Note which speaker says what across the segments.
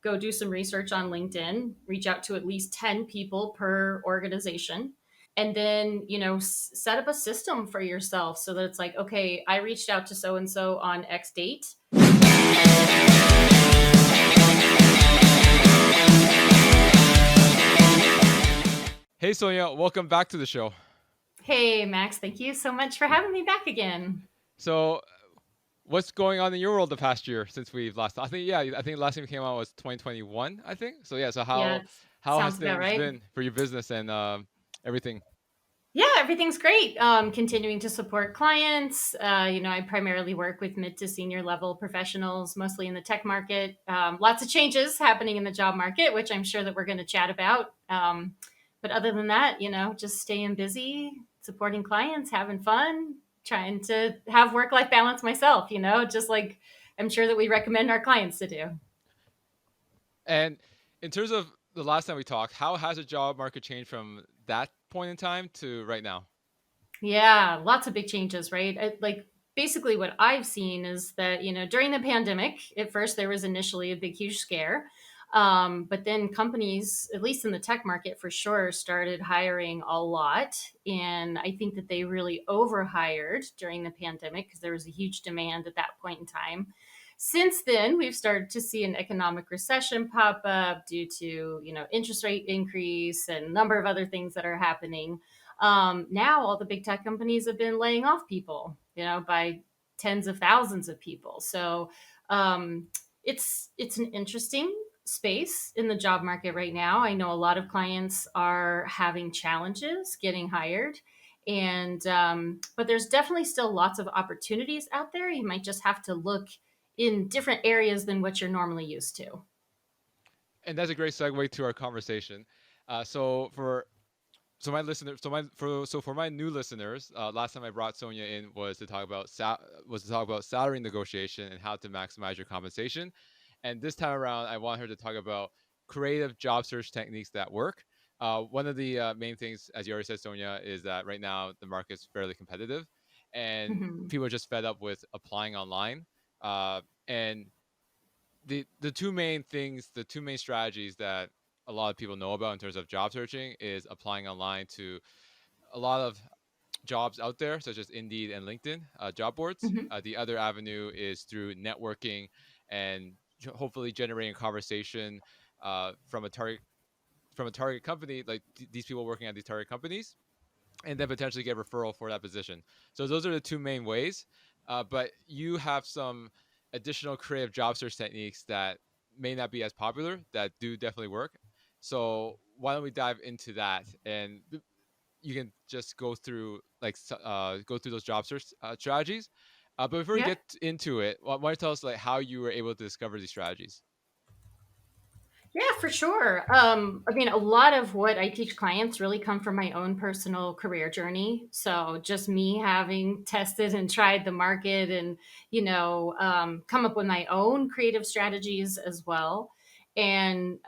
Speaker 1: go do some research on LinkedIn, reach out to at least 10 people per organization, and then, set up a system for yourself so that it's like, okay, I reached out to so and so on X date.
Speaker 2: Hey Sonja, welcome back to the show.
Speaker 1: Hey, Max, thank you so much for having me back again.
Speaker 2: So, what's going on in your world the past year since we've last? I think the last time we came out was 2021. I think so. Yeah. So
Speaker 1: Yeah,
Speaker 2: how has
Speaker 1: sounds about
Speaker 2: things
Speaker 1: right.
Speaker 2: been for your business and everything?
Speaker 1: Yeah, everything's great. Continuing to support clients. I primarily work with mid to senior level professionals, mostly in the tech market. Lots of changes happening in the job market, which I'm sure that we're going to chat about. But other than that, just staying busy, supporting clients, having fun, trying to have work life balance myself, just like I'm sure that we recommend our clients to do.
Speaker 2: And in terms of the last time we talked, how has the job market changed from that point in time to right now?
Speaker 1: Yeah, lots of big changes, right? Like basically what I've seen is that, during the pandemic, at first there was initially a big, huge scare. But then companies, at least in the tech market for sure, started hiring a lot. And I think that they really overhired during the pandemic because there was a huge demand at that point in time. Since then, we've started to see an economic recession pop up due to, interest rate increase and a number of other things that are happening. Now all the big tech companies have been laying off people, by tens of thousands of people. So um, it's an interesting space in the job market right now. I know a lot of clients are having challenges getting hired, and but there's definitely still lots of opportunities out there. You might just have to look in different areas than what you're normally used to.
Speaker 2: And that's a great segue to our conversation. So for my listeners, for my new listeners, last time I brought Sonia in was to talk about salary negotiation and how to maximize your compensation. And this time around, I want her to talk about creative job search techniques that work. One of the main things, as you already said, Sonia, is that right now the market's fairly competitive, and
Speaker 1: Mhm.
Speaker 2: people are just fed up with applying online. And the two main strategies that a lot of people know about in terms of job searching is applying online to a lot of jobs out there, such as Indeed and LinkedIn job boards.
Speaker 1: Mhm.
Speaker 2: The other avenue is through networking and hopefully generating a conversation from a target company, like these people working at these target companies, and then potentially get referral for that position. So those are the two main ways. But you have some additional creative job search techniques that may not be as popular that do definitely work. So why don't we dive into that, and you can just go through those job search strategies. But before we
Speaker 1: Yeah.
Speaker 2: get into it, why don't you tell us like how you were able to discover these strategies?
Speaker 1: Yeah, for sure. I mean, a lot of what I teach clients really come from my own personal career journey. So just me having tested and tried the market and, come up with my own creative strategies as well. And,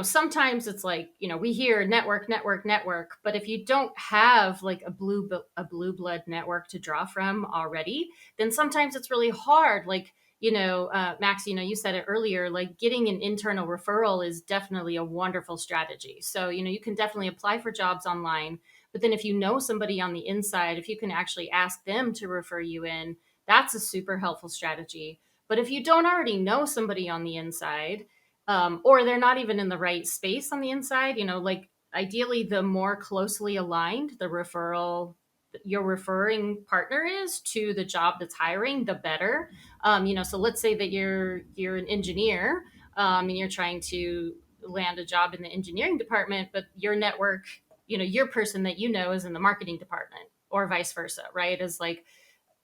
Speaker 1: sometimes it's like, we hear network, network, network, but if you don't have like a blue blood network to draw from already, then sometimes it's really hard. Like, Max, you said it earlier, like getting an internal referral is definitely a wonderful strategy. So, you can definitely apply for jobs online. But then if you know somebody on the inside, if you can actually ask them to refer you in, that's a super helpful strategy. But if you don't already know somebody on the inside, or they're not even in the right space on the inside, like ideally, the more closely aligned the referral your referring partner is to the job that's hiring, the better. So let's say that you're an engineer, and you're trying to land a job in the engineering department, but your network, your person that is in the marketing department, or vice versa, right? Is like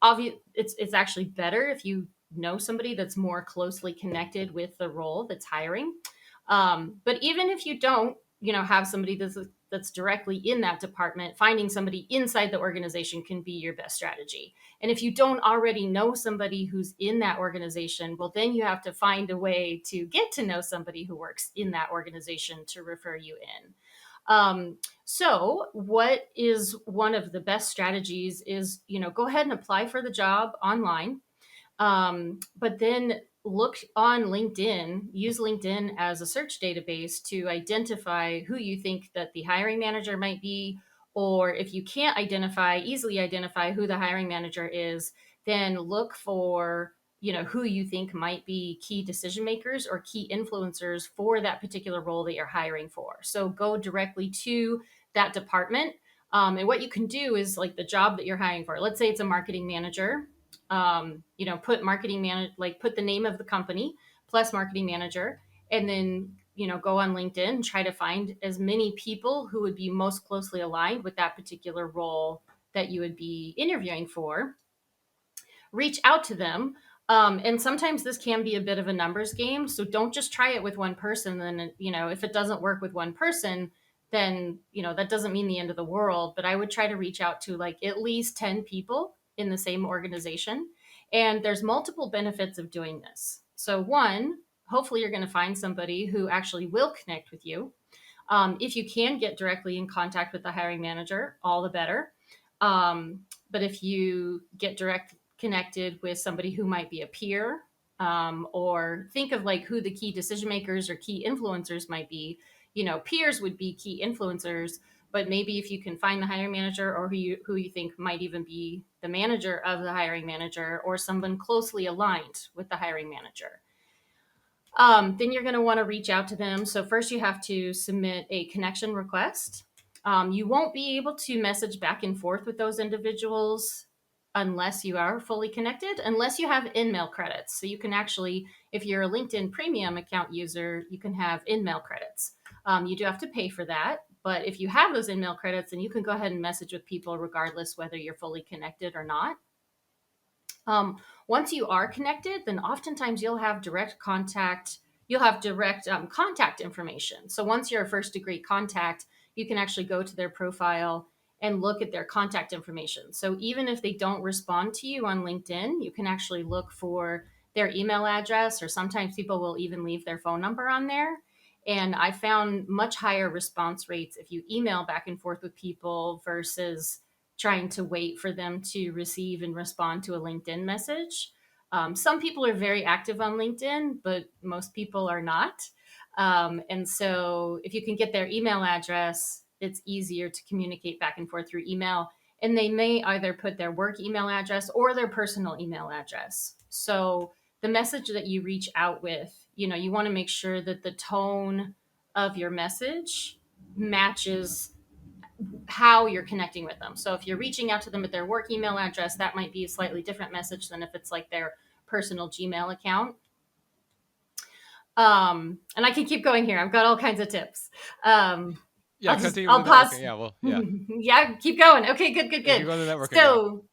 Speaker 1: obvious. It's actually better if you know somebody that's more closely connected with the role that's hiring. But even if you don't, have somebody that's directly in that department, finding somebody inside the organization can be your best strategy. And if you don't already know somebody who's in that organization, well, then you have to find a way to get to know somebody who works in that organization to refer you in. So what is one of the best strategies is, go ahead and apply for the job online. But then look on LinkedIn, use LinkedIn as a search database to identify who you think that the hiring manager might be. Or if you can't easily identify who the hiring manager is, then look for, who you think might be key decision makers or key influencers for that particular role that you're hiring for. So go directly to that department. And what you can do is like the job that you're hiring for. Let's say it's a marketing manager. Put marketing manager, like put the name of the company plus marketing manager, and then go on LinkedIn and try to find as many people who would be most closely aligned with that particular role that you would be interviewing for. Reach out to them. And sometimes this can be a bit of a numbers game. So don't just try it with one person. Then, if it doesn't work with one person, then, that doesn't mean the end of the world. But I would try to reach out to like at least 10 people in the same organization. And there's multiple benefits of doing this. So, one, hopefully you're going to find somebody who actually will connect with you. If you can get directly in contact with the hiring manager, all the better. But if you get direct connected with somebody who might be a peer, or think of like who the key decision makers or key influencers might be. Peers would be key influencers, but maybe if you can find the hiring manager or who you think might even be the manager of the hiring manager or someone closely aligned with the hiring manager, then you're going to want to reach out to them. So first you have to submit a connection request. You won't be able to message back and forth with those individuals unless you are fully connected, unless you have in-mail credits. So you can actually, if you're a LinkedIn premium account user, you can have in-mail credits. You do have to pay for that. But if you have those in-mail credits, then you can go ahead and message with people regardless whether you're fully connected or not. Once you are connected, then oftentimes you'll have direct contact. You'll have direct contact information. So once you're a first degree contact, you can actually go to their profile and look at their contact information. So even if they don't respond to you on LinkedIn, you can actually look for their email address, or sometimes people will even leave their phone number on there. And I found much higher response rates if you email back and forth with people versus trying to wait for them to receive and respond to a LinkedIn message. Some people are very active on LinkedIn, but most people are not. And so if you can get their email address, it's easier to communicate back and forth through email. And they may either put their work email address or their personal email address. So the message that you reach out with, you want to make sure that the tone of your message matches how you're connecting with them. So if you're reaching out to them at their work email address, that might be a slightly different message than if it's like their personal Gmail account. And I can keep going here. I've got all kinds of tips.
Speaker 2: Yeah, continue with
Speaker 1: I'll
Speaker 2: the networking.
Speaker 1: pause.
Speaker 2: Yeah, well, yeah,
Speaker 1: Yeah, keep going. Okay, good, good,
Speaker 2: yeah. Keep
Speaker 1: good.
Speaker 2: going to networking. Yeah.
Speaker 1: So,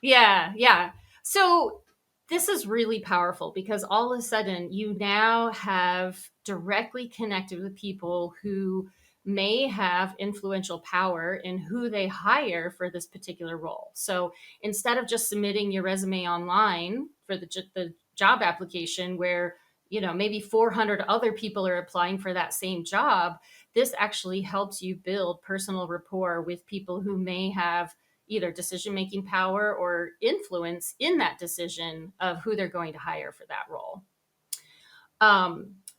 Speaker 1: yeah, yeah. So this is really powerful because all of a sudden you now have directly connected with people who may have influential power in who they hire for this particular role. So instead of just submitting your resume online for the job application where maybe 400 other people are applying for that same job, this actually helps you build personal rapport with people who may have either decision making power or influence in that decision of who they're going to hire for that role.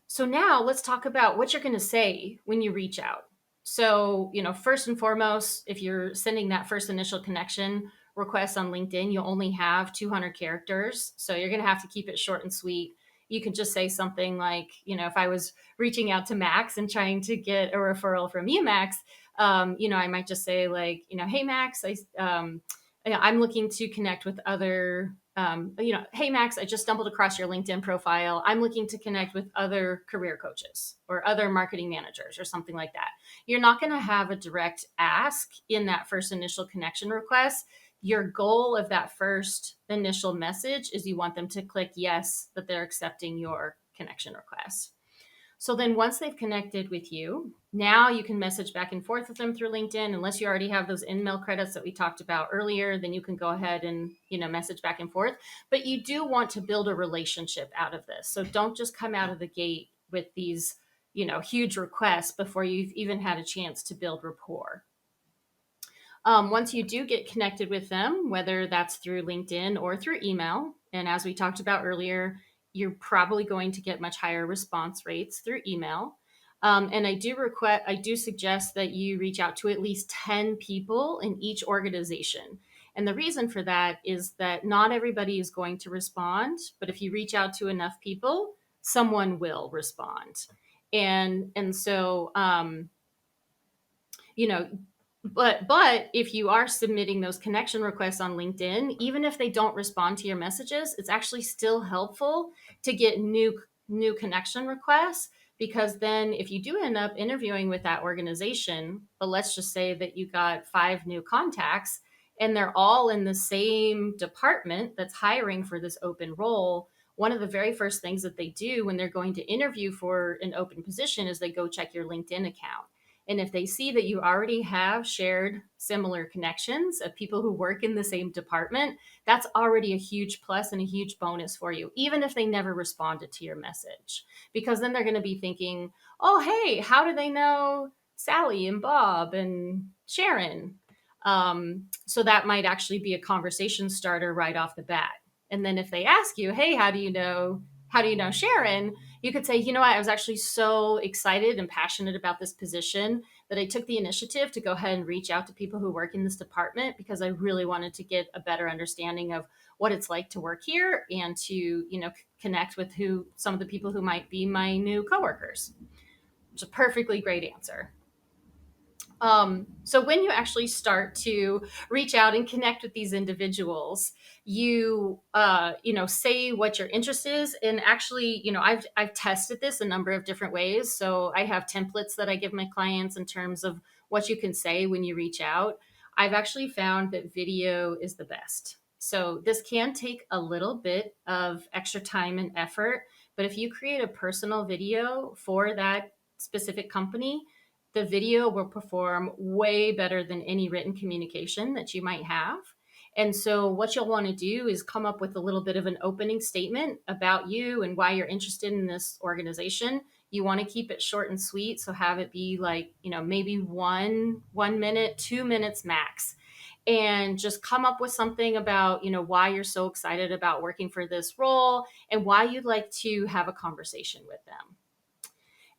Speaker 1: So now let's talk about what you're going to say when you reach out. So, first and foremost, if you're sending that first initial connection request on LinkedIn, you'll only have 200 characters. So you're going to have to keep it short and sweet. You can just say something like, if I was reaching out to Max and trying to get a referral from you, Max, I might just say like, hey, Max, I'm looking to connect with other, hey, Max, I just stumbled across your LinkedIn profile. I'm looking to connect with other career coaches or other marketing managers or something like that. You're not going to have a direct ask in that first initial connection request. Your goal of that first initial message is you want them to click yes, that they're accepting your connection request. So then once they've connected with you, now you can message back and forth with them through LinkedIn. Unless you already have those in-mail credits that we talked about earlier, then you can go ahead and, message back and forth. But you do want to build a relationship out of this. So don't just come out of the gate with these, huge requests before you've even had a chance to build rapport. Once you do get connected with them, whether that's through LinkedIn or through email, and as we talked about earlier, you're probably going to get much higher response rates through email. And I do suggest that you reach out to at least 10 people in each organization. And the reason for that is that not everybody is going to respond, but if you reach out to enough people, someone will respond. And so you know, but if you are submitting those connection requests on LinkedIn, even if they don't respond to your messages, it's actually still helpful to get new connection requests, because then if you do end up interviewing with that organization, but let's just say that you got 5 new contacts and they're all in the same department that's hiring for this open role, one of the very first things that they do when they're going to interview for an open position is they go check your LinkedIn account. And if they see that you already have shared similar connections of people who work in the same department, that's already a huge plus and a huge bonus for you, even if they never responded to your message. Because then they're going to be thinking, oh, hey, how do they know Sally and Bob and Sharon? So that might actually be a conversation starter right off the bat. And then if they ask you, hey, how do you know Sharon? You could say, you know what, I was actually so excited and passionate about this position that I took the initiative to go ahead and reach out to people who work in this department because I really wanted to get a better understanding of what it's like to work here and to, connect with who some of the people who might be my new coworkers. It's a perfectly great answer. So when you actually start to reach out and connect with these individuals, say what your interest is. And actually, I've tested this a number of different ways. So I have templates that I give my clients in terms of what you can say when you reach out. I've actually found that video is the best. So this can take a little bit of extra time and effort, but if you create a personal video for that specific company, the video will perform way better than any written communication that you might have. And so, what you'll want to do is come up with a little bit of an opening statement about you and why you're interested in this organization. You want to keep it short and sweet. So, have it be like, maybe one minute, 2 minutes max. And just come up with something about, why you're so excited about working for this role and why you'd like to have a conversation with them.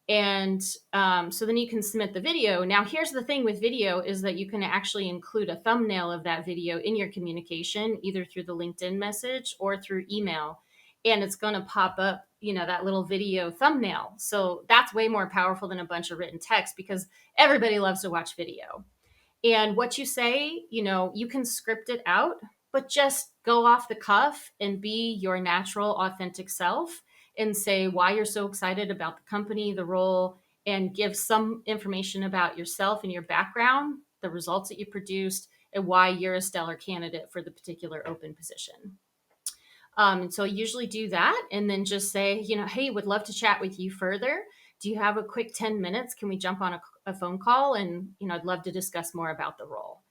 Speaker 1: And so then you can submit the video. Now, here's the thing with video is that you can actually include a thumbnail of that video in your communication, either through the LinkedIn message or through email. And it's going to pop up, that little video thumbnail. So that's way more powerful than a bunch of written text because everybody loves to watch video. And what you say, you can script it out, but just go off the cuff and be your natural, authentic self and say why you're so excited about the company, the role, and give some information about yourself and your background, the results that you produced, and why you're a stellar candidate for the particular open position. And so I usually do that and then just say, hey, would love to chat with you further. Do you have a quick 10 minutes? Can we jump on a phone call? And, I'd love to discuss more about the role.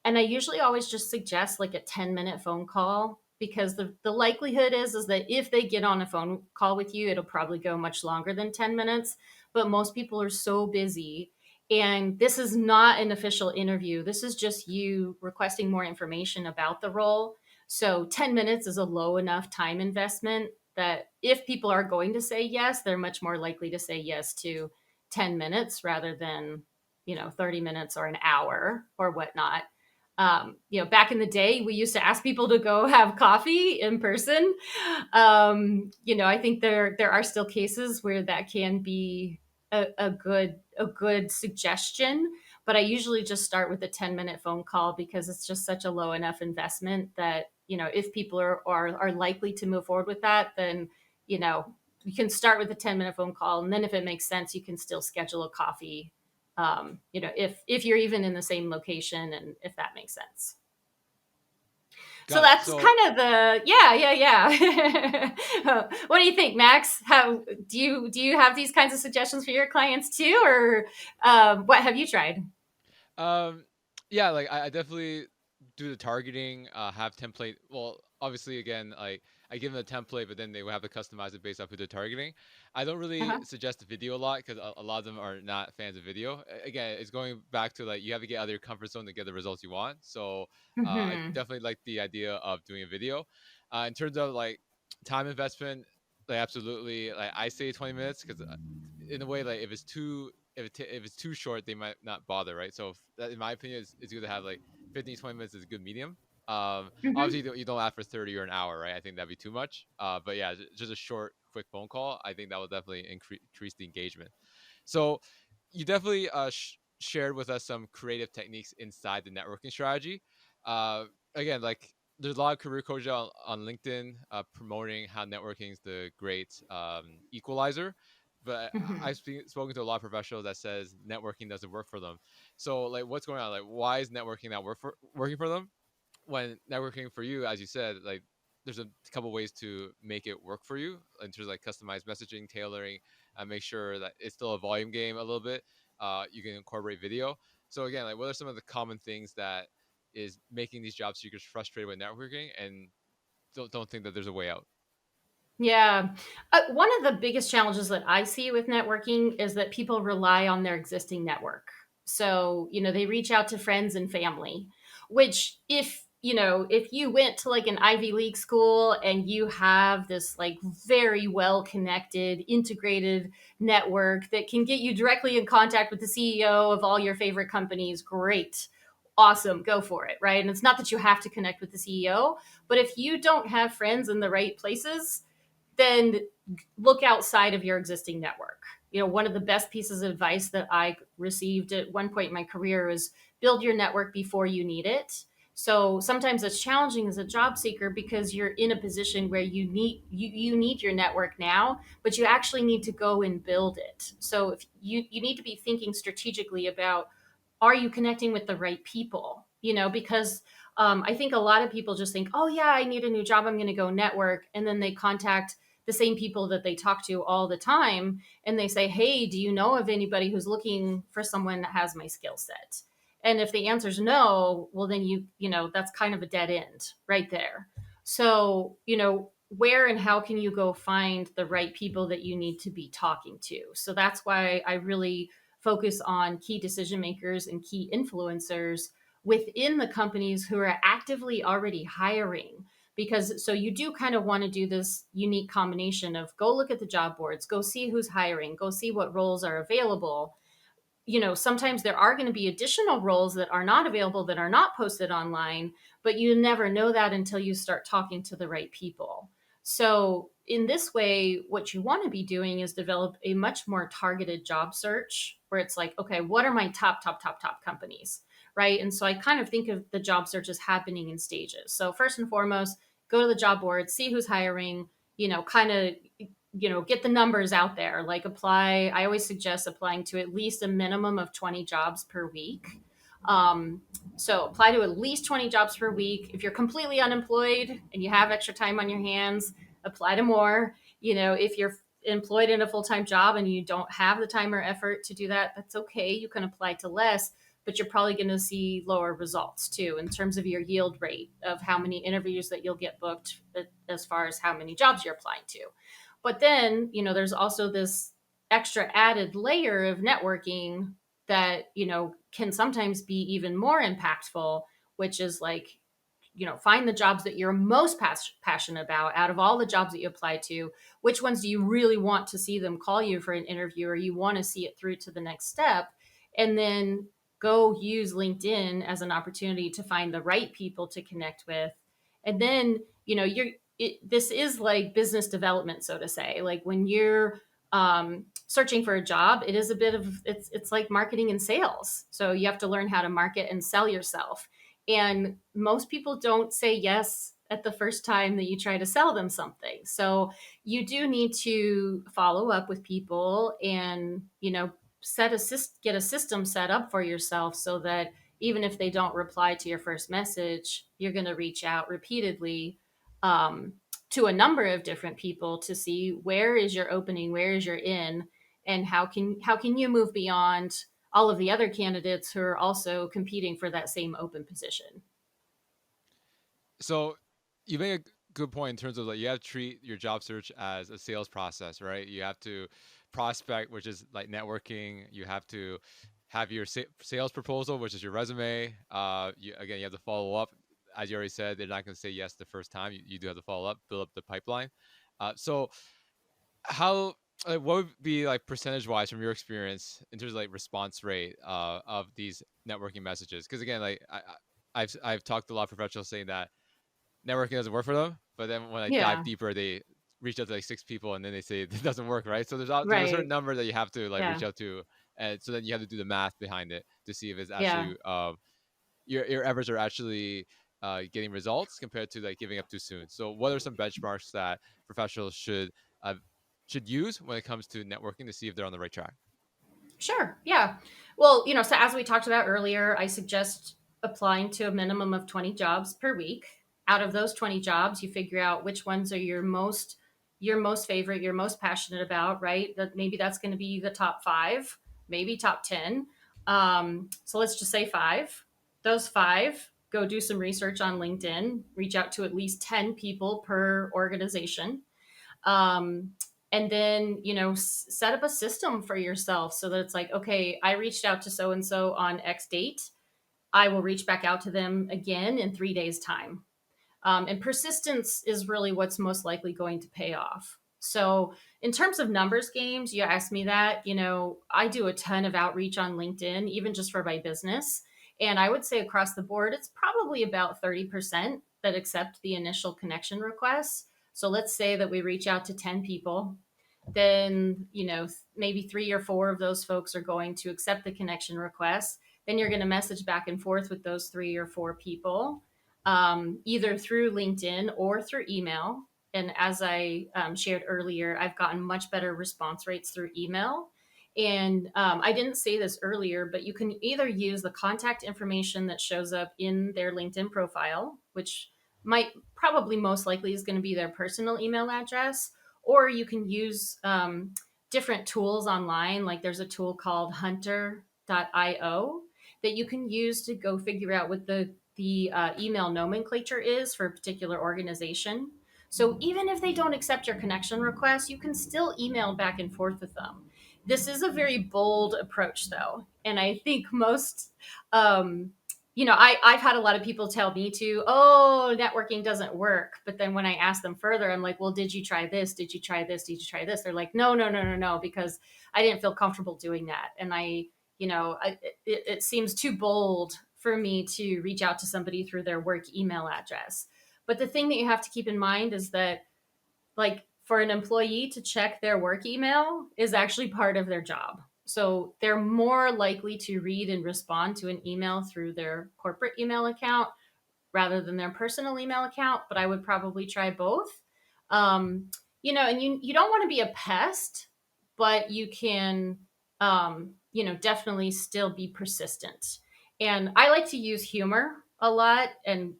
Speaker 1: And I usually always just suggest like a 10-minute phone call because the likelihood is that if they get on a phone call with you, it'll probably go much longer than 10 minutes. But most people are so busy. And this is not an official interview. This is just you requesting more information about the role. So 10 minutes is a low enough time investment that if people are going to say yes, they're much more likely to say yes to 10 minutes rather than, 30 minutes or an hour or whatnot. Back in the day, we used to ask people to go have coffee in person. I think there are still cases where that can be a good suggestion. But I usually just start with a 10-minute phone call because it's just such a low enough investment that if people are likely to move forward with that, then you can start with a 10-minute phone call, and then if it makes sense, you can still schedule a coffee if you're even in the same location and if that makes sense. So
Speaker 2: Got it.
Speaker 1: that's
Speaker 2: So
Speaker 1: kind of the yeah. What do you think, Max? How do you have these kinds of suggestions for your clients too, or what have you tried?
Speaker 2: Um, yeah, like I definitely do the targeting. Have template. Well, obviously, again, like I give them a template, but then they will have to customize it based off who they're targeting. I don't really
Speaker 1: Uh-huh.
Speaker 2: suggest video a lot because a lot of them are not fans of video. Again, it's going back to like you have to get out of your comfort zone to get the results you want. So I
Speaker 1: Hmm.
Speaker 2: definitely like the idea of doing a video. In terms of like time investment, Like absolutely, like I say 20 minutes because in a way, like if it's too if it's too short, they might not bother, right? So in my opinion, it's good to have like 15 20 minutes is a good medium. Obviously
Speaker 1: Hmm.
Speaker 2: you don't ask for 30 or an hour, right? I think that'd be too much. But yeah, just a short, quick phone call. I think that will definitely increase the engagement. So you definitely shared with us some creative techniques inside the networking strategy. Uh, Again, like there's a lot of career coaches on LinkedIn promoting how networking is the great equalizer. But
Speaker 1: Hmm.
Speaker 2: I've spoken to a lot of professionals that says networking doesn't work for them. So like, what's going on? Like, why is networking not working for them? When networking for you, as you said, like there's a couple ways to make it work for you in terms of like customized messaging, tailoring, make sure that it's still a volume game a little bit. You can incorporate video. So again, like what are some of the common things that is making these job seekers frustrated with networking and don't think that there's a way out?
Speaker 1: Yeah. One of the biggest challenges that I see with networking is that people rely on their existing network. So, they reach out to friends and family, which if you went to like an Ivy League school and you have this like very well connected, integrated network that can get you directly in contact with the CEO of all your favorite companies, great. Awesome, go for it, right? And it's not that you have to connect with the CEO, but if you don't have friends in the right places, then look outside of your existing network. One of the best pieces of advice that I received at one point in my career is build your network before you need it. So sometimes it's challenging as a job seeker because you're in a position where you need your network now, but you actually need to go and build it. So if you need to be thinking strategically about, are you connecting with the right people? Because I think a lot of people just think, oh yeah, I need a new job, I'm going to go network, and then they contact the same people that they talk to all the time, and they say, hey, do you know of anybody who's looking for someone that has my skill set? And if the answer is no, well then that's kind of a dead end right there. So where and how can you go find the right people that you need to be talking to? So that's why I really focus on key decision makers and key influencers within the companies who are actively already hiring, because so you do kind of want to do this unique combination of go look at the job boards, go see who's hiring, go see what roles are available. Sometimes there are going to be additional roles that are not available, that are not posted online, but you never know that until you start talking to the right people. So in this way, what you want to be doing is develop a much more targeted job search where it's like, okay, what are my top companies, right? And so I kind of think of the job search as happening in stages. So first and foremost, go to the job board, see who's hiring, kind of get the numbers out there, like apply. I always suggest applying to at least a minimum of 20 jobs per week. um, so apply to at least 20 jobs per week. If you're completely unemployed and you have extra time on your hands, apply to more. If you're employed in a full-time job and you don't have the time or effort to do that, that's okay, you can apply to less, but you're probably going to see lower results too in terms of your yield rate of how many interviews that you'll get booked, as far as how many jobs you're applying to. But then, there's also this extra added layer of networking that, can sometimes be even more impactful, which is like, find the jobs that you're most passionate about out of all the jobs that you apply to. Which ones do you really want to see them call you for an interview, or you want to see it through to the next step? And then go use LinkedIn as an opportunity to find the right people to connect with. And then, this is like business development, so to say. Like when you're searching for a job, it is a bit of it's like marketing and sales. So you have to learn how to market and sell yourself. And most people don't say yes at the first time that you try to sell them something. So you do need to follow up with people and, get a system set up for yourself so that even if they don't reply to your first message, you're going to reach out repeatedly, um, to a number of different people to see where is your opening, where is your in, and how can you move beyond all of the other candidates who are also competing for that same open position.
Speaker 2: So you make a good point in terms of like you have to treat your job search as a sales process, right? You have to prospect, which is like networking. You have to have your sales proposal, which is your resume. You have to follow up. As you already said, they're not going to say yes the first time. You do have to follow up, build up the pipeline. So how what would be like percentage wise from your experience in terms of like response rate of these networking messages? Because again, like I've talked to a lot of professionals saying that networking doesn't work for them, but then when I dive
Speaker 1: Yeah,
Speaker 2: deeper, they reach out to like six people and then they say it doesn't work, right? So there's a certain
Speaker 1: right.
Speaker 2: number that you have to like reach
Speaker 1: Yeah,
Speaker 2: out to, and so then you have to do the math behind it to see if it's
Speaker 1: yeah.
Speaker 2: actually your efforts are actually getting results compared to like giving up too soon. So what are some benchmarks that professionals uh, should use when it comes to networking to see if they're on the right track?
Speaker 1: Sure. Yeah. Well, so as we talked about earlier, I suggest applying to a minimum of 20 jobs per week. Out of those 20 jobs, you figure out which ones are your most favorite, you're most passionate about, right? That maybe that's going to be the top 5, maybe top 10. So let's just say 5. Those 5, go do some research on LinkedIn, reach out to at least 10 people per organization, um, and then set up a system for yourself so that it's like, okay, I reached out to so and so on X date, I will reach back out to them again in 3 days time. And persistence is really what's most likely going to pay off. So, in terms of numbers games, you asked me that. I do a ton of outreach on LinkedIn, even just for my business. And I would say across the board, it's probably about 30% that accept the initial connection requests. So, let's say that we reach out to 10 people. Then, maybe 3 or 4 of those folks are going to accept the connection request. Then you're going to message back and forth with those 3 or 4 people, either through LinkedIn or through email. And as I shared earlier, I've gotten much better response rates through email. And I didn't say this earlier, but you can either use the contact information that shows up in their LinkedIn profile, which might probably most likely is going to be their personal email address, or you can use different tools online. Like there's a tool called hunter.io that you can use to go figure out what the email nomenclature is for a particular organization. So even if they don't accept your connection request, you can still email back and forth with them. This is a very bold approach, though, and I think most, I've had a lot of people tell me to, oh, networking doesn't work. But then when I ask them further, I'm like, well, did you try this? Did you try this? Did you try this? They're like, no, no, no, no, no, because I didn't feel comfortable doing that, and it seems too bold for me to reach out to somebody through their work email address. But the thing that you have to keep in mind is that, like, for an employee to check their work email is actually part of their job. So they're more likely to read and respond to an email through their corporate email account rather than their personal email account, but I would probably try both. And you don't want to be a pest, but you can, definitely still be persistent. And I like to use humor a lot. And,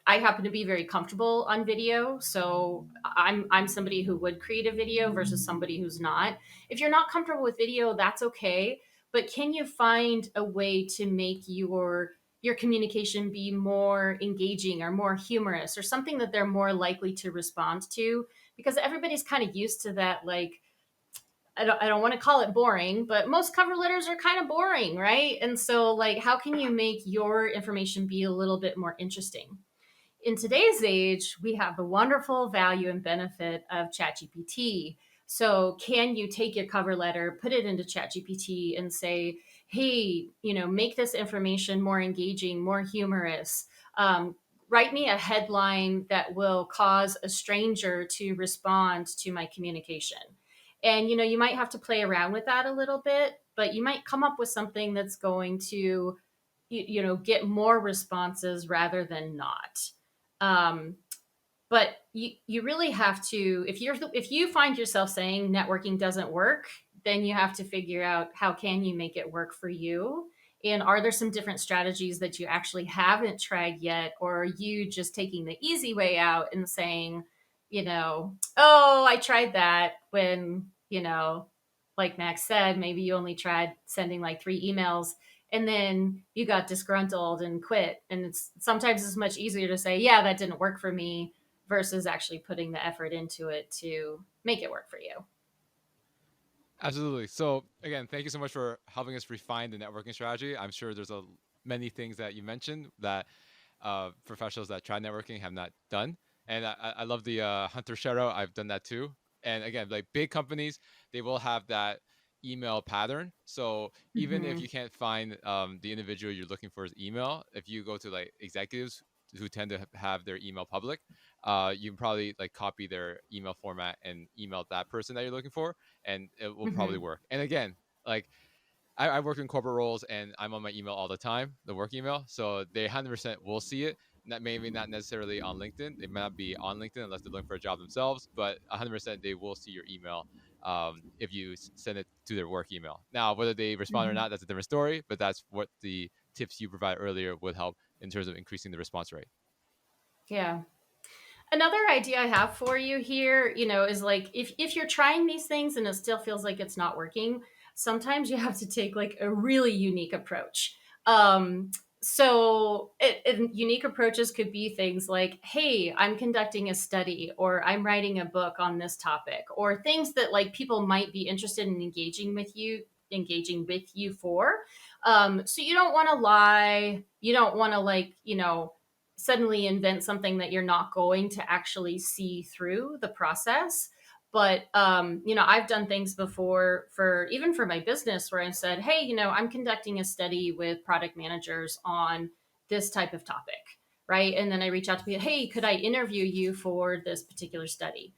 Speaker 1: I happen to be very comfortable on video. So I'm somebody who would create a video versus somebody who's not. If you're not comfortable with video, that's okay. But can you find a way to make your communication be more engaging or more humorous or something that they're more likely to respond to? Because everybody's kind of used to that, like, I don't want to call it boring, but most cover letters are kind of boring, right? And so, like, how can you make your information be a little bit more interesting? In today's age, we have the wonderful value and benefit of ChatGPT. So, can you take your cover letter, put it into ChatGPT, and say, hey, make this information more engaging, more humorous? Write me a headline that will cause a stranger to respond to my communication. And, you might have to play around with that a little bit, but you might come up with something that's going to, get more responses rather than not. Um, but you really have to, if you find yourself saying networking doesn't work, then you have to figure out how can you make it work for you, and are there some different strategies that you actually haven't tried yet, or are you just taking the easy way out and saying, oh, I tried that when, like Max said, maybe you only tried sending like 3 emails and then you got disgruntled and quit. And it's much easier to say, yeah, that didn't work for me, versus actually putting the effort into it to make it work for you.
Speaker 2: Absolutely. So again, thank you so much for helping us refine the networking strategy. I'm sure there's a many things that you mentioned that professionals that try networking have not done. And I love the hunter shout out. I've done that too. And again, like big companies, they will have that email pattern. So even if
Speaker 1: Hmm.
Speaker 2: you can't find the individual you're looking for his email, if you go to like executives who tend to have their email public, you can probably like copy their email format and email that person that you're looking for, and it will probably
Speaker 1: Hmm.
Speaker 2: work. And again, like I work in corporate roles and I'm on my email all the time, the work email. So they 100% will see it. That maybe not necessarily on LinkedIn. They might not be on LinkedIn unless they're looking for a job themselves, but 100% they will see your email if you send it to their work email. Now, whether they respond or
Speaker 1: Hmm.
Speaker 2: not, that's a different story, but that's what the tips you provide earlier would help in terms of increasing the response rate.
Speaker 1: Yeah. Another idea I have for you here, is like if you're trying these things and it still feels like it's not working, sometimes you have to take like a really unique approach. Um, unique approaches could be things like, "Hey, I'm conducting a study," or "I'm writing a book on this topic," or things that like people might be interested in engaging with you for. So you don't want to lie. You don't want to like suddenly invent something that you're not going to actually see through the process. But I've done things before for even for my business where I said, "Hey, I'm conducting a study with product managers on this type of topic." Right. And then I reach out to people, "Hey, could I interview you for this particular study?"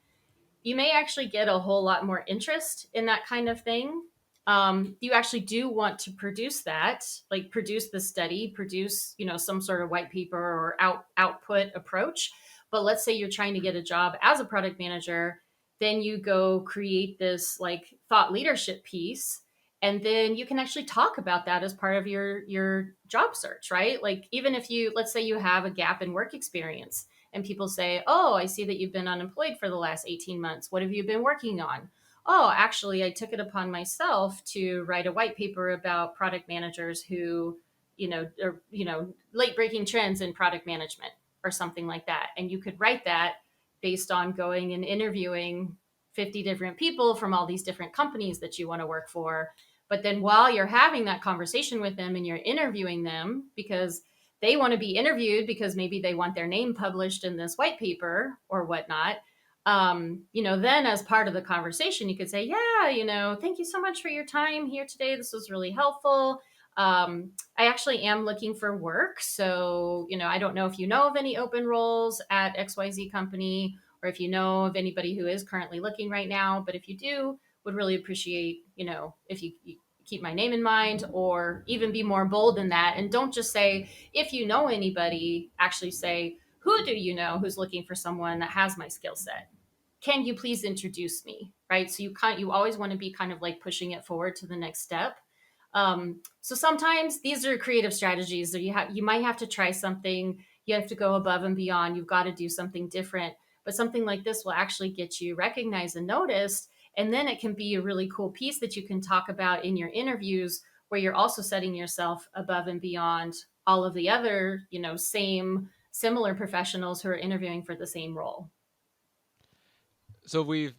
Speaker 1: You may actually get a whole lot more interest in that kind of thing. You actually do want to produce that, like produce the study, produce some sort of white paper or output approach. But let's say you're trying to get a job as a product manager, then you go create this like thought leadership piece, and then you can actually talk about that as part of your job search, right? Like even if you let's say you have a gap in work experience and people say, "Oh, I see that you've been unemployed for the last 18 months. What have you been working on?" "Oh, actually, I took it upon myself to write a white paper about product managers who, late breaking trends in product management," or something like that. And you could write that based on going and interviewing 50 different people from all these different companies that you want to work for. But then while you're having that conversation with them and you're interviewing them, because they want to be interviewed because maybe they want their name published in this white paper or whatnot. Then as part of the conversation, you could say, "Yeah, thank you so much for your time here today. This was really helpful. I actually am looking for work. So, I don't know if you know of any open roles at XYZ company or if you know of anybody who is currently looking right now. But if you do, would really appreciate, if you keep my name in mind, or even be more bold than that. And don't just say, if you know anybody, actually say, who do you know who's looking for someone that has my skill set? Can you please introduce me?" Right. So you always want to be kind of like pushing it forward to the next step. So sometimes these are creative strategies that you might have to try something. You have to go above and beyond. You've got to do something different. But something like this will actually get you recognized and noticed. And then it can be a really cool piece that you can talk about in your interviews, where you're also setting yourself above and beyond all of the other, same similar professionals who are interviewing for the same role.
Speaker 2: So we've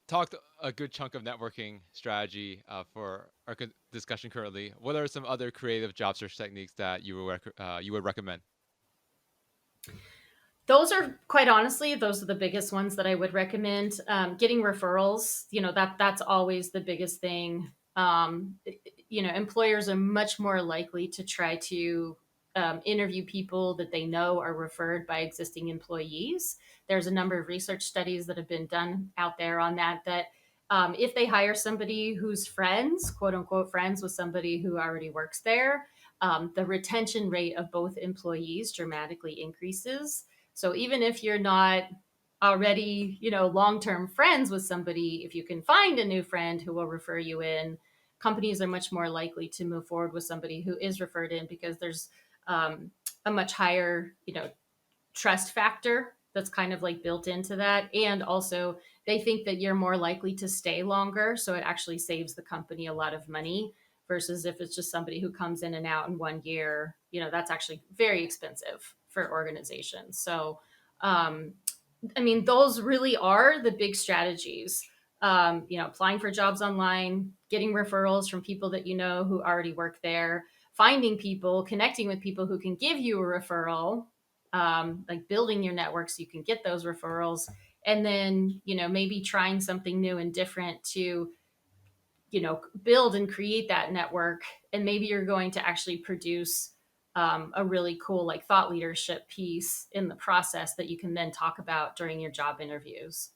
Speaker 2: talked a good chunk of networking strategy for our discussion currently. What are some other creative job search techniques that you would recommend?
Speaker 1: Those are quite honestly, those are the biggest ones that I would recommend. Getting referrals, that's always the biggest thing. Employers are much more likely to try to interview people that they know are referred by existing employees. There's a number of research studies that have been done out there on that. If they hire somebody who's friends, quote unquote, friends with somebody who already works there, the retention rate of both employees dramatically increases. So even if you're not already, long-term friends with somebody, if you can find a new friend who will refer you in, companies are much more likely to move forward with somebody who is referred in because there's a much higher, trust factor that's kind of like built into that. And also, they think that you're more likely to stay longer. So it actually saves the company a lot of money versus if it's just somebody who comes in and out in 1 year, that's actually very expensive for organizations. So, I mean, those really are the big strategies. Applying for jobs online, getting referrals from people that you know who already work there, finding people, connecting with people who can give you a referral, like building your network so you can get those referrals, and then, maybe trying something new and different to, build and create that network. And maybe you're going to actually produce a really cool like thought leadership piece in the process that you can then talk about during your job interviews.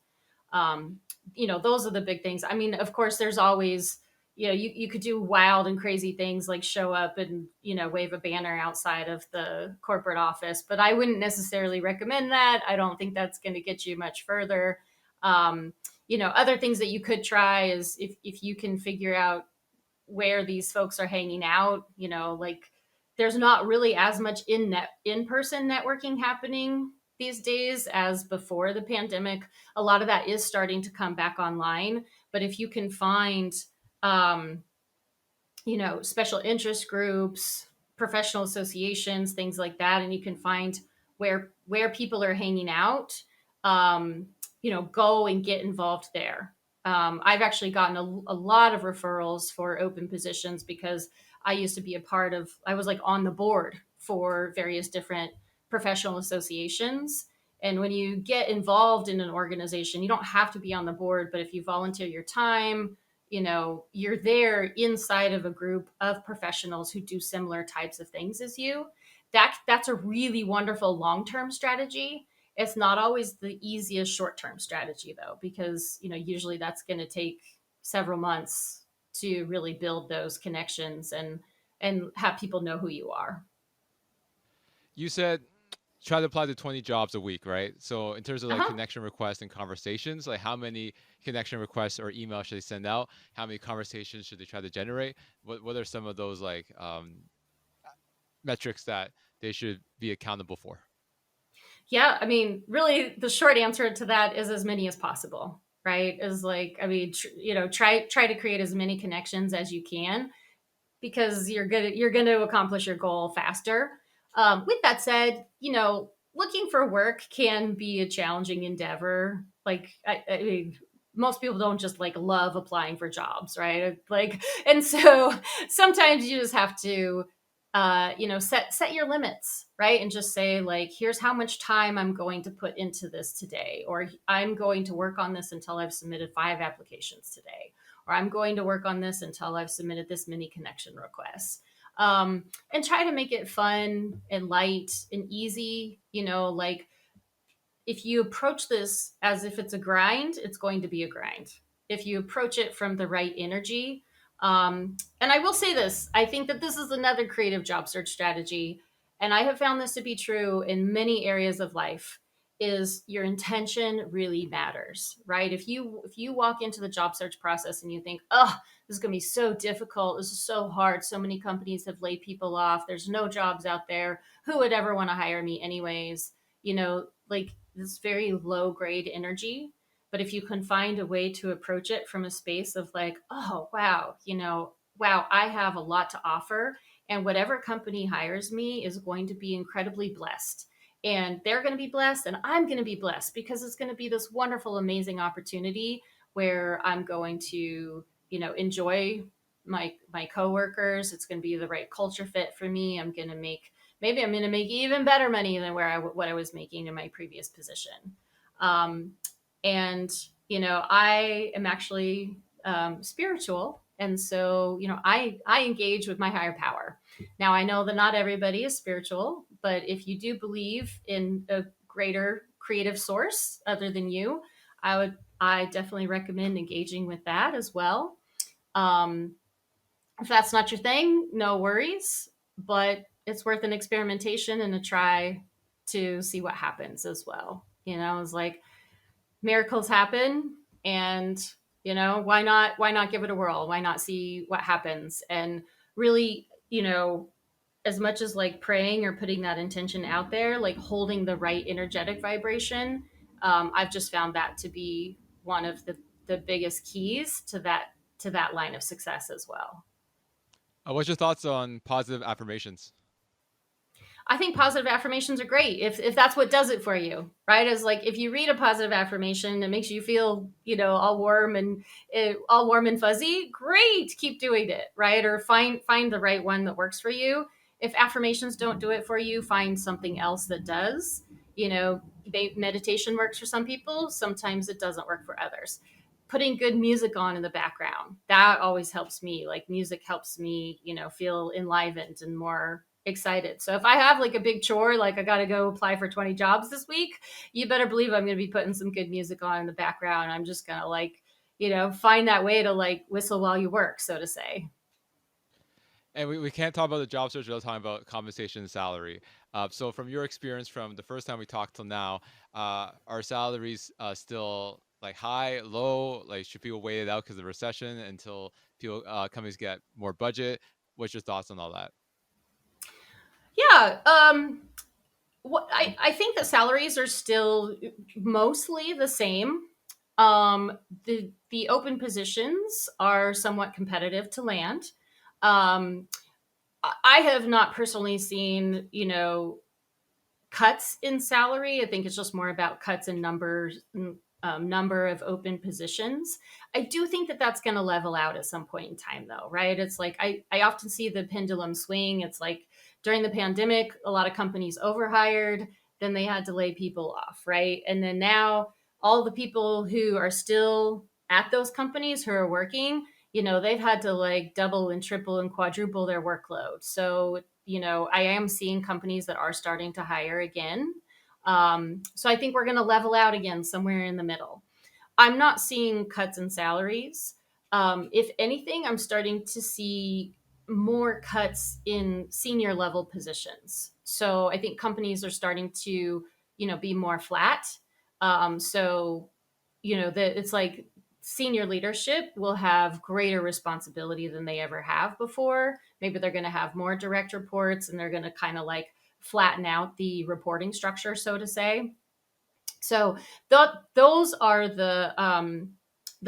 Speaker 1: um, those are the big things. I mean, of course, there's always, you could do wild and crazy things like show up and, wave a banner outside of the corporate office, but I wouldn't necessarily recommend that. I don't think that's going to get you much further. Um, other things that you could try is if you can figure out where these folks are hanging out, like there's not really as much in-person networking happening these days as before the pandemic. A lot of that is starting to come back online, but if you can find um, special interest groups, professional associations, things like that, and you can find where people are hanging out, um, go and get involved there. I've actually gotten a lot of referrals for open positions because I used to be I was like on the board for various different professional associations. And when you get involved in an organization, you don't have to be on the board, but if you volunteer your time, you're there inside of a group of professionals who do similar types of things as you. That's a really wonderful long-term strategy. It's not always the easiest short-term strategy though, because usually that's going to take several months to really build those connections and have people know who you are.
Speaker 2: You said try to apply to 20 jobs a week, right? So in terms of like
Speaker 1: Uh-huh.
Speaker 2: connection requests and conversations, like how many connection requests or emails should they send out? How many conversations should they try to generate? What are some of those like metrics that they should be accountable for?
Speaker 1: Yeah, I mean, really, the short answer to that is as many as possible, right? Is like, I mean, try to create as many connections as you can because you're gonna accomplish your goal faster. With that said, looking for work can be a challenging endeavor. Like, I mean, most people don't just like love applying for jobs, right? Like, and so sometimes you just have to, set your limits, right? And just say like, here's how much time I'm going to put into this today, or I'm going to work on this until I've submitted 5 applications today, or I'm going to work on this until I've submitted this many connection requests. And try to make it fun and light and easy. Like if you approach this as if it's a grind, it's going to be a grind. If you approach it from the right energy, and I will say this, I think that this is another creative job search strategy, and I have found this to be true in many areas of life. Is your intention really matters, right? If you walk into the job search process and you think, oh, this is going to be so difficult, this is so hard, so many companies have laid people off, there's no jobs out there, who would ever want to hire me anyways? Like this very low grade energy. But if you can find a way to approach it from a space of like, oh, wow, wow, I have a lot to offer. And whatever company hires me is going to be incredibly blessed. And they're going to be blessed, and I'm going to be blessed because it's going to be this wonderful, amazing opportunity where I'm going to, enjoy my coworkers. It's going to be the right culture fit for me. Maybe I'm going to make even better money than what I was making in my previous position. Um, and I am actually spiritual, and so I engage with my higher power. Now I know that not everybody is spiritual, but if you do believe in a greater creative source other than you, I definitely recommend engaging with that as well. Um, if that's not your thing, no worries, but it's worth an experimentation and a try to see what happens as well. It's like miracles happen, and why not give it a whirl? Why not see what happens? And really, as much as like praying or putting that intention out there, like holding the right energetic vibration, I've just found that to be one of the biggest keys to that line of success as well.
Speaker 2: What's your thoughts on positive affirmations?
Speaker 1: I think positive affirmations are great if that's what does it for you, right? Is like if you read a positive affirmation that makes you feel, all warm and fuzzy, great, keep doing it, right? Or find the right one that works for you. If affirmations don't do it for you, find something else that does. meditation works for some people, sometimes it doesn't work for others. Putting good music on in the background, that always helps me. Like music helps me, feel enlivened and more excited. So if I have like a big chore, like I got to go apply for 20 jobs this week, you better believe I'm going to be putting some good music on in the background. I'm just going to like, find that way to like whistle while you work, so to say.
Speaker 2: And we can't talk about the job search without talking about compensation and salary. So from your experience from the first time we talked till now, are salaries still like high, low? Like should people wait it out because of the recession until people companies get more budget? What's your thoughts on all that?
Speaker 1: Yeah. What I think that salaries are still mostly the same. The open positions are somewhat competitive to land. Um, I have not personally seen, cuts in salary. I think it's just more about cuts in numbers, number of open positions. I do think that that's going to level out at some point in time, though, right? It's like I often see the pendulum swing. It's like during the pandemic, a lot of companies overhired, then they had to lay people off, right? And then now all the people who are still at those companies who are working, they've had to like double and triple and quadruple their workload. So I am seeing companies that are starting to hire again. So I think we're going to level out again somewhere in the middle. I'm not seeing cuts in salaries. If anything, I'm starting to see more cuts in senior level positions. So I think companies are starting to, be more flat. So that it's like senior leadership will have greater responsibility than they ever have before. Maybe they're going to have more direct reports and they're going to kind of like flatten out the reporting structure, so to say. So those are the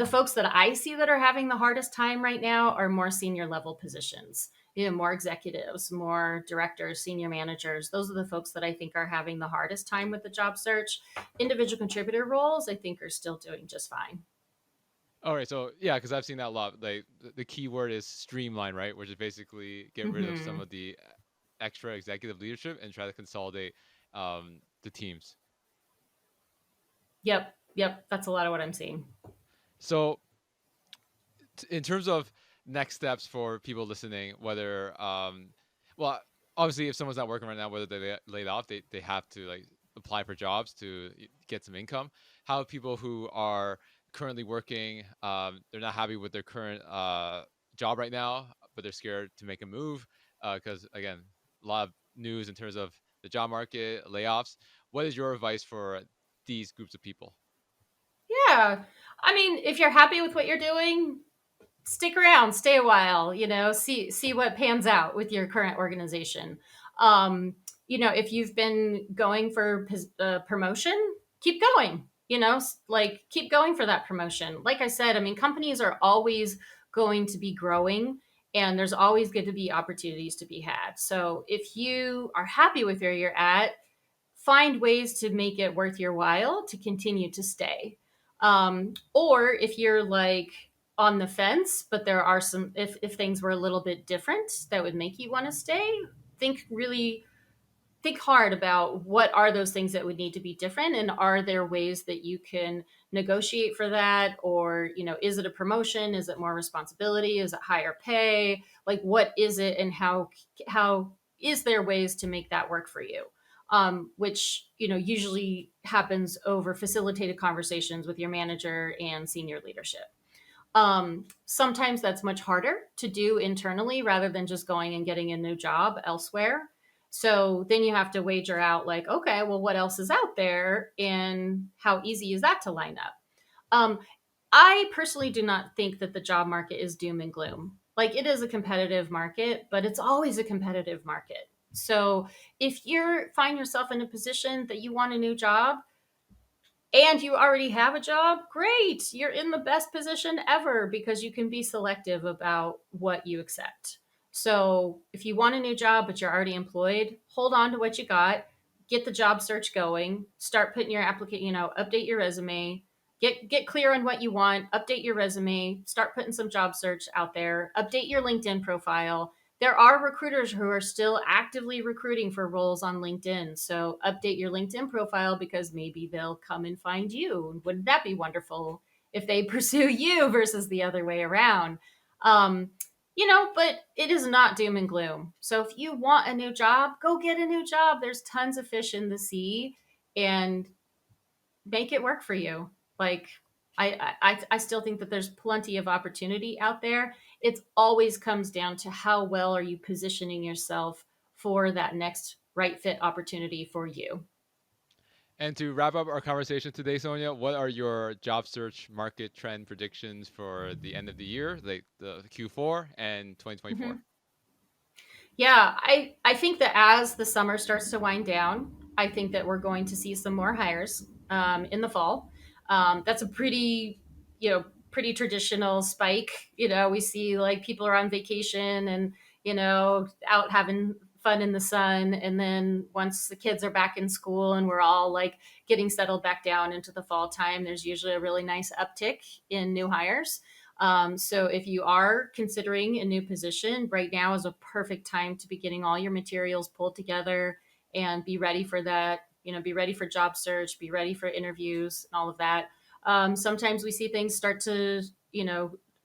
Speaker 1: folks that I see that are having the hardest time right now are more senior level positions. More executives, more directors, senior managers. Those are the folks that I think are having the hardest time with the job search. Individual contributor roles, I think, are still doing just fine.
Speaker 2: All right, so yeah, because I've seen that a lot. Like the key word is streamline, right? Which is basically get rid of some
Speaker 1: Mm-hmm.
Speaker 2: of the extra executive leadership and try to consolidate the teams.
Speaker 1: Yep, yep. That's a lot of what I'm seeing.
Speaker 2: So in terms of next steps for people listening, whether well, obviously if someone's not working right now, whether they laid off, they have to like apply for jobs to get some income. How have people who are currently working, they're not happy with their current job right now, but they're scared to make a move because again, a lot of news in terms of the job market, layoffs. What is your advice for these groups of people?
Speaker 1: Yeah. I mean, if you're happy with what you're doing, stick around, stay a while, see what pans out with your current organization. Um, if you've been going for promotion, keep going, like keep going for that promotion. Like I said, I mean, companies are always going to be growing and there's always going to be opportunities to be had. So if you are happy with where you're at, find ways to make it worth your while to continue to stay. Or if you're like on the fence, but there are some, if things were a little bit different that would make you want to stay, really think hard about what are those things that would need to be different and are there ways that you can negotiate for that, or is it a promotion, is it more responsibility, is it higher pay, like what is it, and how is there ways to make that work for you, which usually happens over facilitated conversations with your manager and senior leadership. Sometimes that's much harder to do internally rather than just going and getting a new job elsewhere. So then you have to wager out, like, okay, well, what else is out there and how easy is that to line up? Um, I personally do not think that the job market is doom and gloom. Like, it is a competitive market, but it's always a competitive market. So if you find yourself in a position that you want a new job, and you already have a job, great. You're in the best position ever because you can be selective about what you accept. So if you want a new job, but you're already employed, hold on to what you got, get the job search going, start putting your application, update your resume, get clear on what you want, update your resume, start putting some job search out there, update your LinkedIn profile. there are recruiters who are still actively recruiting for roles on LinkedIn. So update your LinkedIn profile because maybe they'll come and find you. Wouldn't that be wonderful if they pursue you versus the other way around? Um, but it is not doom and gloom. So if you want a new job, go get a new job. There's tons of fish in the sea, and make it work for you. Like I still think that there's plenty of opportunity out there. It always comes down to how well are you positioning yourself for that next right fit opportunity for you.
Speaker 2: And to wrap up our conversation today, Sonia, what are your job search market trend predictions for the end of the year, like the Q4 and 2024?
Speaker 1: Mhm. Yeah, I think that as the summer starts to wind down, I think that we're going to see some more hires in the fall. That's a pretty traditional spike. We see like people are on vacation and out having fun in the sun, and then once the kids are back in school and we're all like getting settled back down into the fall time, there's usually a really nice uptick in new hires. So if you are considering a new position, right now is a perfect time to be getting all your materials pulled together and be ready for that. Be ready for job search, be ready for interviews, and all of that. Sometimes we see things start to,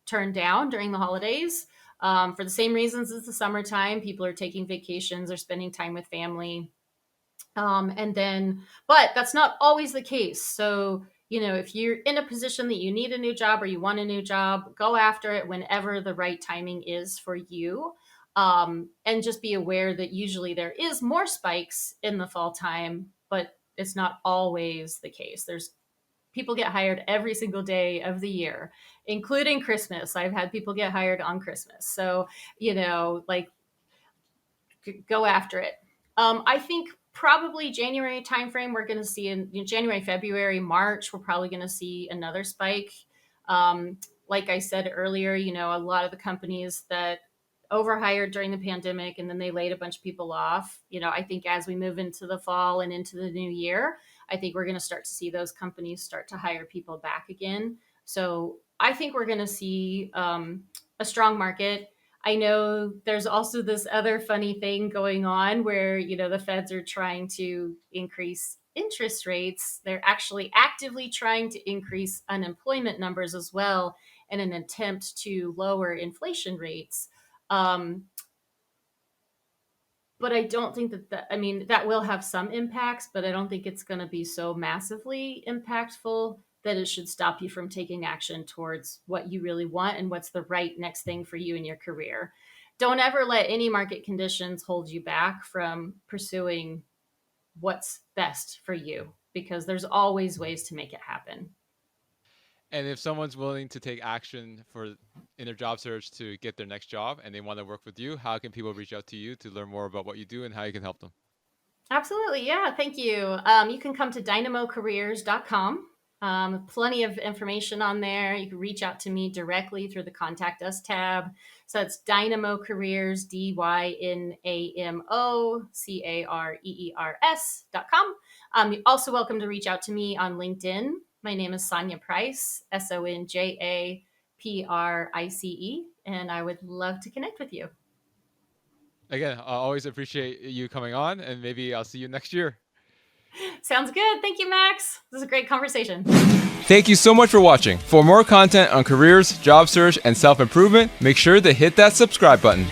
Speaker 1: turn down during the holidays for the same reasons as the summertime. People are taking vacations or spending time with family. But that's not always the case. So, if you're in a position that you need a new job or you want a new job, go after it whenever the right timing is for you. And just be aware that usually there is more spikes in the fall time, but it's not always the case. There's people get hired every single day of the year, including Christmas. I've had people get hired on Christmas. So, like go after it. I think probably January timeframe, we're going to see in January, February, March, we're probably going to see another spike. Like I said earlier, a lot of the companies that overhired during the pandemic and then they laid a bunch of people off. I think as we move into the fall and into the new year, I think we're going to start to see those companies start to hire people back again. So I think we're going to see a strong market. I know there's also this other funny thing going on where, the feds are trying to increase interest rates. They're actually actively trying to increase unemployment numbers as well in an attempt to lower inflation rates. Um, but I don't think I mean, that will have some impacts, but I don't think it's going to be so massively impactful that it should stop you from taking action towards what you really want and what's the right next thing for you in your career. Don't ever let any market conditions hold you back from pursuing what's best for you, because there's always ways to make it happen.
Speaker 2: And if someone's willing to take action in their job search to get their next job and they want to work with you, how can people reach out to you to learn more about what you do and how you can help them?
Speaker 1: Absolutely. Yeah. Thank you. You can come to dynamocareers.com. Plenty of information on there. You can reach out to me directly through the Contact Us tab. So it's Dynamo Careers, DYNAMOCAREERS.com. You're also welcome to reach out to me on LinkedIn. My name is Sonja Price, SonjaPrice, and I would love to connect with you.
Speaker 2: Again, I always appreciate you coming on, and maybe I'll see you next year.
Speaker 1: Sounds good. Thank you, Max. This is a great conversation.
Speaker 2: Thank you so much for watching. For more content on careers, job search, and self-improvement, make sure to hit that subscribe button.